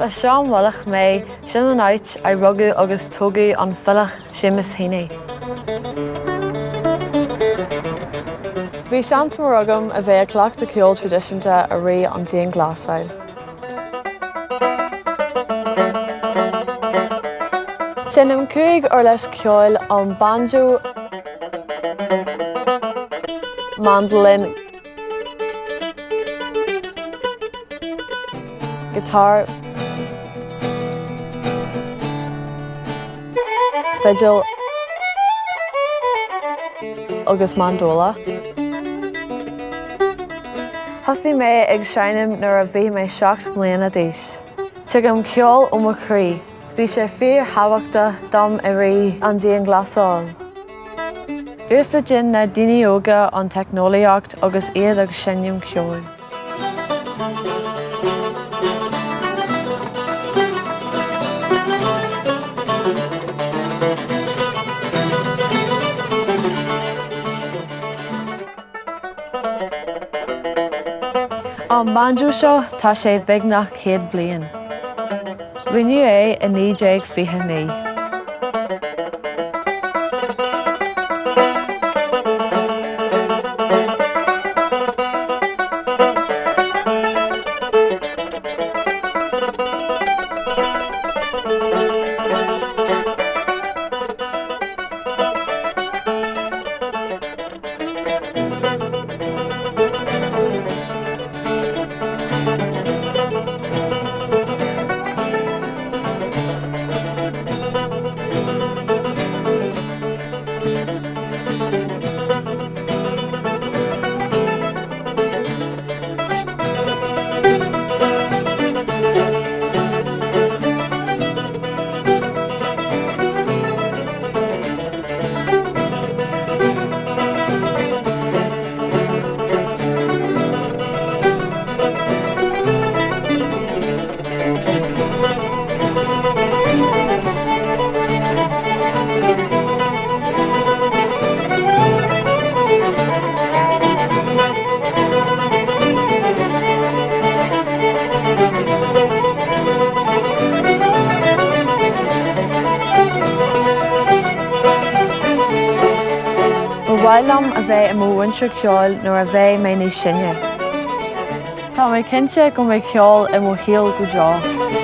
a seán bhfuilach mé sin an áit a rugadh agus tógadh an filleach Séamus Heaney. Bhí seans mar agam a bheith cleacht a ceol tradiisiúnta a rí an Déan Ghlasáil. Sinim cuaig ar leis ceol an banjo, mandolin, guitar, fiddle agus mandola. Thosaigh mé ag seinim nuair a bhí mé 7 mbliana d'aois. Tuigim ceol ó mo chrí. Bhí sé fíor hábhachta dom a rí an Déan Ghlasáil. Ús a gin na daoine óga an teicneolaíocht agus iad agus sinneam ceol. An banjo seo tá sé beagnach 100 bliain. Rinneadh é in 1929. Bhailam a bheith i mo uinsear ceol nuair a bheith mé níos sinne. Tá mé cinnte go mé ceol i mo shiel go deá.